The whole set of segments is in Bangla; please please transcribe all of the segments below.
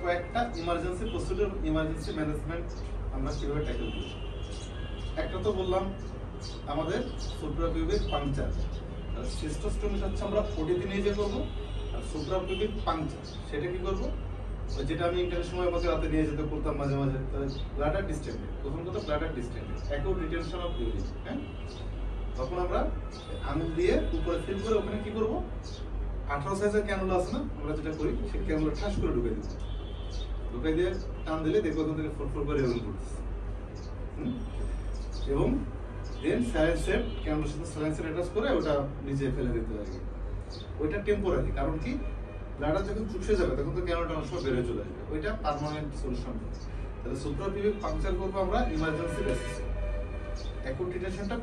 কয়েকটা ইমার্জেন্সি প্রসিডিউর, ইমার্জেন্সি ম্যানেজমেন্ট আমরা কিভাবে ট্যাকেল করি। একটা তো বললাম আমাদের সুপ্রাপিউবিক পাংচার, সিস্টোস্টোমি হচ্ছে আমরা ওটিতে নিয়ে যে করবো, আর সুপ্রাপিউবিক পাংচার সেটা কি করবো, যেটা আমি ইন্টারের সময় আমাকে রাতে নিয়ে যেতে করতাম মাঝে মাঝে। ব্লাডার ডিস্টেন্ডেড, প্রথম কথা bladder distended, acute retention of urine. হ্যাঁ, তখন আমরা আঙুল দিয়ে উপরে ফিল করে ওখানে কি করবো, 18 সাইজের ক্যানুলা আছে না, আমরা যেটা করি সেই ক্যানুলা ঠাস করে ঢুকাই দিব, ঢুকাই দিয়ে টান দিলে দেখবো ওখান থেকে ফটফট করে এরকম করতেছে। এবং দেন স্যালাইন ক্যানুলার সাথে স্যালাইন অ্যাটাচ করে ওটা নিচে ফেলে দিতে হবে। ওইটা টেম্পোরারি, কারণ কি ব্লাডার যখন চুপসে যাবে তখন তো ক্যানুলাটা অংশ বের হয়ে চলে আসবে, ওইটা পার্মানেন্ট সলিউশন। তাহলে সুপ্রাপিউবিক পাংচার করবো আমরা ইমার্জেন্সি বেসিসে। অ্যাকিউট রিটেনশনটা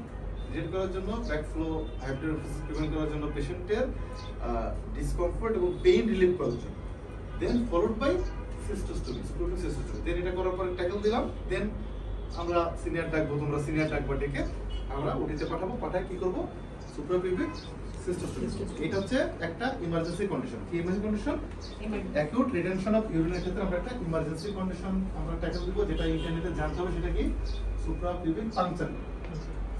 ডিটেক্ট করার জন্য, ব্যাক ফ্লো হাইপারটেনশন প্রিভেন্ট করার জন্য, পেশেন্টের ডিসকমফর্ট এবং পেইন রিলিফ করার জন্য। দেন ফলোড বাই সিস্টোস্টোমি, সুপ্রাপিউবিক সিস্টোস্টোমি। দেন এটা করার পরে ট্যাকেল দিলাম, দেন আমরা সিনিয়র ডাকবো, তোমরা সিনিয়র ডাকবা, ডেকে আমরা ওটিতে পাঠাবো, পাঠায় কি করবো, সুপ্রাপিউবিক সিস্টোস্টোমি। এটা হচ্ছে একটা ইমার্জেন্সি কন্ডিশন। কি emergency condition? Acute retention of ইউরিনের ক্ষেত্রে আমরা একটা ইমার্জেন্সি কন্ডিশন আমরা ট্যাকেল দিব, যেটা ইন্টারনেটে জানতে হবে। সেটা কি? সুপ্রাপিউবিক পাংচার।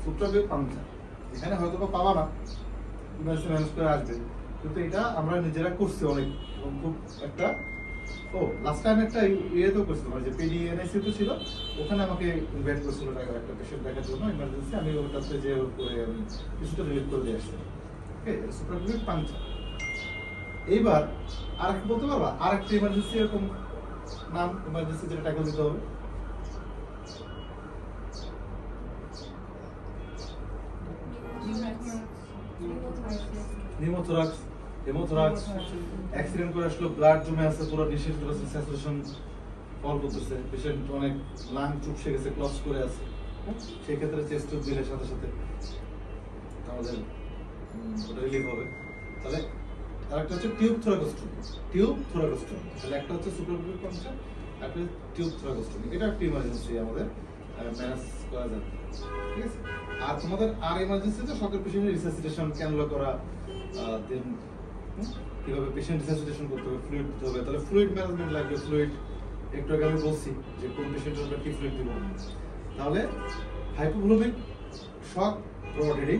সুপ্রাপিউবিক পাংচার এখানে হয়তো পাবা না, ইমার্জেন্সি ম্যানেজ করে আসবে, কিন্তু এটা আমরা নিজেরা করছি অনেক, এবং খুব একটা লাস্ট টাইম একটা তো করছিল, মানে যে পিডিএনআইসি তো ছিল, ওখানে আমাকে ইনভাইট করছিল একটা পেশেন্ট দেখার জন্য ইমার্জেন্সি। আমি ওটাতে যে করে আমি কিছুটা রিলিভ করে দিয়ে আসলাম। ওকে, সুপ্রাপিউবিক পাংচার। এইবার আরেকটা বলতে পারবা, আরেকটা ইমার্জেন্সি এরকম নাম ইমার্জেন্সি যেটা ট্যাকল দিতে হবে? নিউমোথোরাক্স, হেমোথোরাক্স, অ্যাক্সিডেন্ট করে আসলো, ব্লাড জমে আছে, পুরো নিঃশ্বাস প্রশ্বাস স্যাচুরেশন ফল করতেছে, পেশেন্ট অনেক লাং চুপসে গেছে, ক্লস করে আছে, সেই ক্ষেত্রে চেস্ট টিউব দিলে সাথে সাথে আমাদের ওটা রিলিভ হবে। তাহলে আরেকটা হচ্ছে টিউব থোরাকোস্টমি। টিউব থোরাকোস্টমি, তাহলে একটা হচ্ছে সুপ্রাপিউবিক পাংচার, একটা টিউব থোরাকোস্টমি। এটা একটা ইমার্জেন্সি আমাদের ম্যানেজ করা যাবে, ঠিক আছে। আর তোমাদের আর ইমার্জেন্সিতে সকল পেশেন্টের রিসাসিটেশন, ক্যানুলা করা, দেন কিভাবে পেশেন্ট রিসাসিটেশন করতে হবে, ফ্লুইড দিতে হবে। তাহলে ফ্লুইড ম্যানেজমেন্ট লাগবে। ফ্লুইড একটু আগে আমি বলছি যে কোন পেশেন্টের কি ফ্লুইড দিব। তাহলে হাইপোভলিমিক শক প্রোভাইড